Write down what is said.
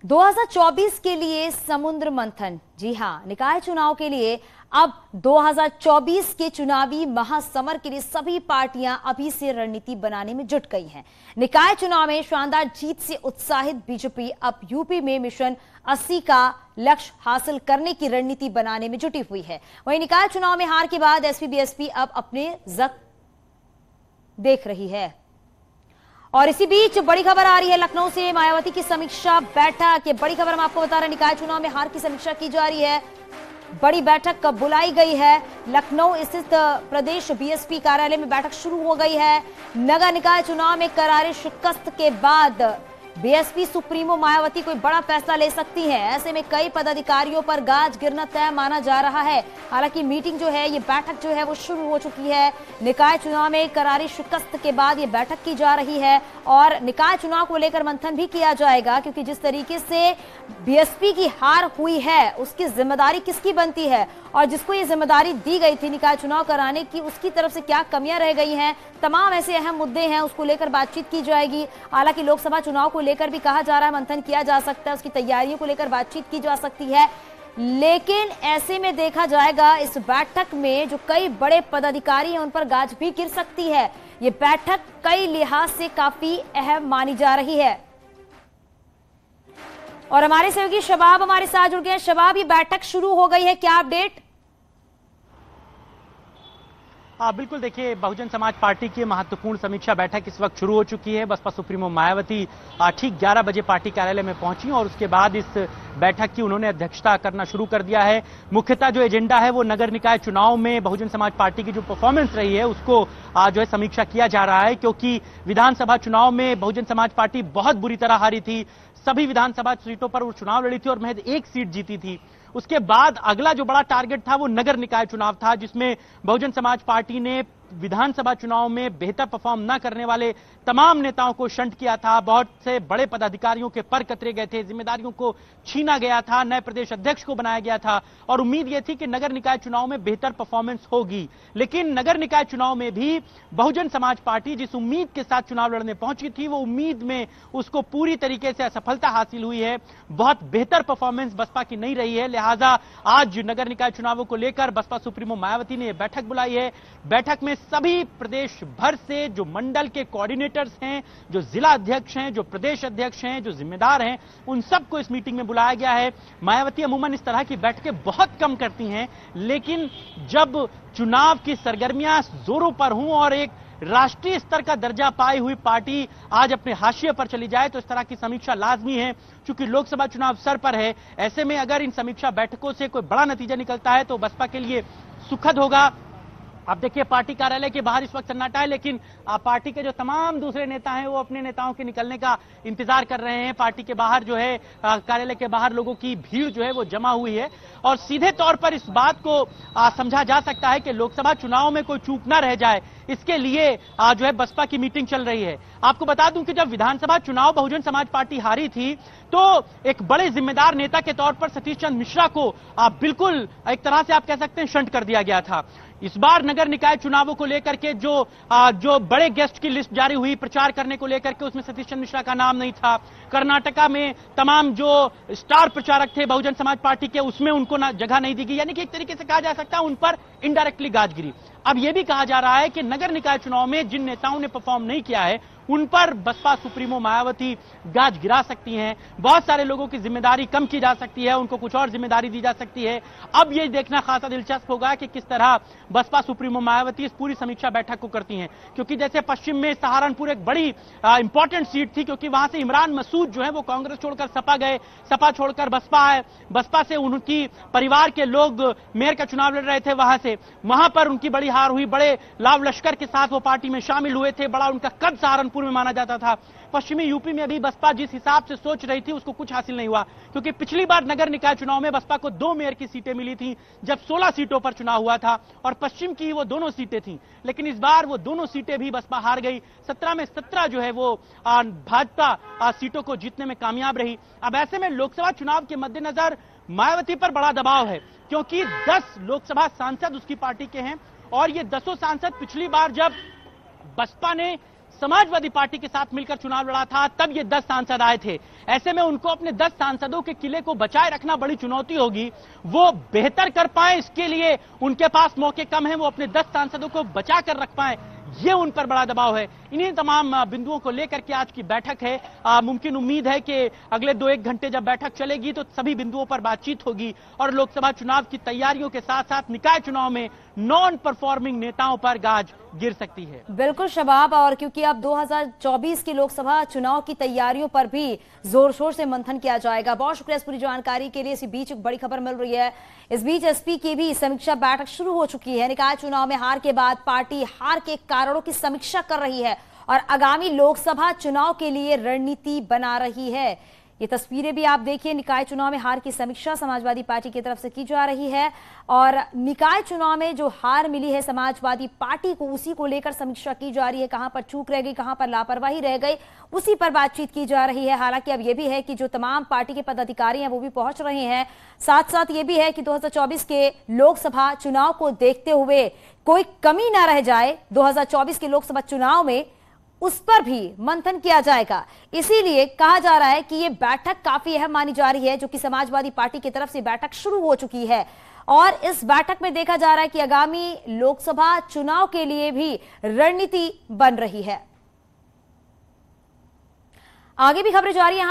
2024 के लिए समुद्र मंथन। जी हां, निकाय चुनाव के लिए अब 2024 के चुनावी महासमर के लिए सभी पार्टियां अभी से रणनीति बनाने में जुट गई हैं। निकाय चुनाव में शानदार जीत से उत्साहित बीजेपी अब यूपी में मिशन 80 का लक्ष्य हासिल करने की रणनीति बनाने में जुटी हुई है। वहीं निकाय चुनाव में हार के बाद एसपी बीएसपी अब अपने जख्म देख रही है। और इसी बीच बड़ी खबर आ रही है लखनऊ से, मायावती की समीक्षा बैठक। ये बड़ी खबर हम आपको बता रहे हैं, निकाय चुनाव में हार की समीक्षा की जा रही है। बड़ी बैठक कब बुलाई गई है। लखनऊ स्थित प्रदेश बीएसपी कार्यालय में बैठक शुरू हो गई है। नगर निकाय चुनाव में करारे शिकस्त के बाद बीएसपी सुप्रीमो मायावती कोई बड़ा फैसला ले सकती है। ऐसे में कई पदाधिकारियों पर गाज गिरना तय माना जा रहा है। हालांकि मीटिंग जो है, ये बैठक जो है वो शुरू हो चुकी है। निकाय चुनाव में करारी शिकस्त के बाद ये बैठक की जा रही है और निकाय चुनाव को लेकर मंथन भी किया जाएगा, क्योंकि जिस तरीके से बीएसपी की हार हुई है उसकी जिम्मेदारी किसकी बनती है और जिसको ये जिम्मेदारी दी गई थी निकाय चुनाव कराने की, उसकी तरफ से क्या कमियां रह गई हैं। तमाम ऐसे अहम मुद्दे हैं, उसको लेकर बातचीत की जाएगी। हालांकि लोकसभा चुनाव को लेकर भी कहा जा रहा है मंथन किया जा सकता है, उसकी तैयारियों को लेकर बातचीत की जा सकती है। लेकिन ऐसे में देखा जाएगा इस बैठक में जो कई बड़े पदाधिकारी हैं उन पर गाज भी गिर सकती है। ये बैठक कई लिहाज से काफी अहम मानी जा रही है। और हमारे सहयोगी शबाब हमारे साथ जुड़ गए हैं। शबाब, ये बैठक शुरू हो गई है, क्या अपडेट? बिल्कुल, देखिए, बहुजन समाज पार्टी की महत्वपूर्ण समीक्षा बैठक इस वक्त शुरू हो चुकी है। बसपा सुप्रीमो मायावती ठीक 11 बजे पार्टी कार्यालय में पहुंची और उसके बाद इस बैठक की उन्होंने अध्यक्षता करना शुरू कर दिया है। मुख्यतः जो एजेंडा है वो नगर निकाय चुनाव में बहुजन समाज पार्टी की जो परफॉर्मेंस रही है उसको जो है समीक्षा किया जा रहा है, क्योंकि विधानसभा चुनाव में बहुजन समाज पार्टी बहुत बुरी तरह हारी थी। सभी विधानसभा सीटों पर वो चुनाव लड़ी थी और महज एक सीट जीती थी। उसके बाद अगला जो बड़ा टारगेट था वो नगर निकाय चुनाव था, जिसमें बहुजन समाज पार्टी ने विधानसभा चुनाव में बेहतर परफॉर्म न करने वाले तमाम नेताओं को शंट किया था। बहुत से बड़े पदाधिकारियों के पर कतरे गए थे, जिम्मेदारियों को छीना गया था, नए प्रदेश अध्यक्ष को बनाया गया था और उम्मीद यह थी कि नगर निकाय चुनाव में बेहतर परफॉर्मेंस होगी। लेकिन नगर निकाय चुनाव में भी बहुजन समाज पार्टी जिस उम्मीद के साथ चुनाव लड़ने पहुंची थी वो उम्मीद में उसको पूरी तरीके से असफलता हासिल हुई है। बहुत बेहतर परफॉर्मेंस बसपा की नहीं रही है। लिहाजा आज नगर निकाय चुनावों को लेकर बसपा सुप्रीमो मायावती ने यह बैठक बुलाई है। बैठक में सभी प्रदेश भर से जो मंडल के कोऑर्डिनेटर्स हैं, जो जिला अध्यक्ष हैं, जो प्रदेश अध्यक्ष हैं, जो जिम्मेदार हैं, उन सबको इस मीटिंग में बुलाया गया है। मायावती अमूमन इस तरह की बैठकें बहुत कम करती हैं, लेकिन जब चुनाव की सरगर्मियां जोरों पर हों और एक राष्ट्रीय स्तर का दर्जा पाई हुई पार्टी आज अपने हाशिए पर चली जाए तो इस तरह की समीक्षा लाजमी है। चूंकि लोकसभा चुनाव सर पर है, ऐसे में अगर इन समीक्षा बैठकों से कोई बड़ा नतीजा निकलता है तो बसपा के लिए सुखद होगा। आप देखिए, पार्टी कार्यालय के बाहर इस वक्त सन्नाटा है, लेकिन पार्टी के जो तमाम दूसरे नेता हैं वो अपने नेताओं के निकलने का इंतजार कर रहे हैं। पार्टी के बाहर जो है, कार्यालय के बाहर लोगों की भीड़ जो है वो जमा हुई है और सीधे तौर पर इस बात को समझा जा सकता है कि लोकसभा चुनाव में कोई चूक ना रह जाए, इसके लिए जो है बसपा की मीटिंग चल रही है। आपको बता दूं कि जब विधानसभा चुनाव बहुजन समाज पार्टी हारी थी तो एक बड़े जिम्मेदार नेता के तौर पर सतीश चंद्र मिश्रा को बिल्कुल एक तरह से आप कह सकते हैं शंट कर दिया गया था। इस बार नगर निकाय चुनावों को लेकर के जो बड़े गेस्ट की लिस्ट जारी हुई प्रचार करने को लेकर के, उसमें सतीश चंद्र मिश्रा का नाम नहीं था। कर्नाटका में तमाम जो स्टार प्रचारक थे बहुजन समाज पार्टी के, उसमें उनको जगह नहीं दी गई, यानी कि एक तरीके से कहा जा सकता है उन पर इनडायरेक्टली गाज गिरी। अब यह भी कहा जा रहा है कि नगर निकाय चुनाव में जिन नेताओं ने परफॉर्म नहीं किया है उन पर बसपा सुप्रीमो मायावती गाज गिरा सकती हैं। बहुत सारे लोगों की जिम्मेदारी कम की जा सकती है, उनको कुछ और जिम्मेदारी दी जा सकती है। अब यह देखना खासा दिलचस्प होगा कि किस तरह बसपा सुप्रीमो मायावती इस पूरी समीक्षा बैठक को करती हैं, क्योंकि जैसे पश्चिम में सहारनपुर एक बड़ी इंपॉर्टेंट सीट थी, क्योंकि वहां से इमरान मसूद जो है वो कांग्रेस छोड़कर सपा गए, सपा छोड़कर बसपा है, बसपा से उनकी परिवार के लोग मेयर का चुनाव लड़ रहे थे, वहां पर उनकी बड़ी हार हुई। बड़े लाव लश्कर के साथ वो पार्टी में शामिल हुए थे, बड़ा उनका कद सहारनपुर में माना जाता था। पश्चिमी यूपी में भी बसपा जिस हिसाब से सोच रही थी उसको कुछ हासिल नहीं हुआ, क्योंकि पिछली बार नगर निकाय चुनाव में बसपा को 2 मेयर की सीटें मिली थी जब 16 सीटों पर चुनाव हुआ था और पश्चिम की वो दोनों सीटें थीं। लेकिन इस बार वो दोनों सीटें भी बसपा हार गई। 17 में 17 जो है वो भाजपा सीटों को जीतने में कामयाब रही। अब ऐसे में लोकसभा चुनाव के मद्देनजर मायावती पर बड़ा दबाव है, क्योंकि 10 लोकसभा सांसद उसकी पार्टी के हैं और ये 10 सांसद पिछली बार जब बसपा ने समाजवादी पार्टी के साथ मिलकर चुनाव लड़ा था, तब ये 10 सांसद आए थे। ऐसे में उनको अपने 10 सांसदों के किले को बचाए रखना बड़ी चुनौती होगी। वो बेहतर कर पाए, इसके लिए उनके पास मौके कम हैं। वो अपने 10 सांसदों को बचा कर रख पाए, ये उन पर बड़ा दबाव है। इन्हीं तमाम बिंदुओं को लेकर के आज की बैठक है। मुमकिन उम्मीद है कि अगले 2-1 घंटे जब बैठक चलेगी तो सभी बिंदुओं पर बातचीत होगी और लोकसभा चुनाव की तैयारियों के साथ साथ निकाय चुनाव में नॉन परफॉर्मिंग नेताओं पर गाज गिर सकती है। बिल्कुल शबाब, और क्योंकि अब 2024 की लोकसभा चुनाव की तैयारियों पर भी जोर शोर से मंथन किया जाएगा। बहुत शुक्रिया इस पूरी जानकारी के लिए। इसी बीच एक बड़ी खबर मिल रही है। इस बीच एसपी की भी समीक्षा बैठक शुरू हो चुकी है। निकाय चुनाव में हार के बाद पार्टी हार के कारणों की समीक्षा कर रही है और आगामी लोकसभा चुनाव के लिए रणनीति बना रही है। ये तस्वीरें भी आप देखिए। निकाय चुनाव में हार की समीक्षा समाजवादी पार्टी की तरफ से की जा रही है और निकाय चुनाव में जो हार मिली है समाजवादी पार्टी को, उसी को लेकर समीक्षा की जा रही है। कहां पर चूक रह गई, कहां पर लापरवाही रह गई, उसी पर बातचीत की जा रही है। हालांकि अब यह भी है कि जो तमाम पार्टी के पदाधिकारी हैं वो भी पहुंच रहे हैं। साथ साथ ये भी है कि 2024 के लोकसभा चुनाव को देखते हुए कोई कमी ना रह जाए 2024 के लोकसभा चुनाव में, उस पर भी मंथन किया जाएगा। इसीलिए कहा जा रहा है कि यह बैठक काफी अहम मानी जा रही है, जो कि समाजवादी पार्टी की तरफ से बैठक शुरू हो चुकी है और इस बैठक में देखा जा रहा है कि आगामी लोकसभा चुनाव के लिए भी रणनीति बन रही है। आगे भी खबरें जारी हैं।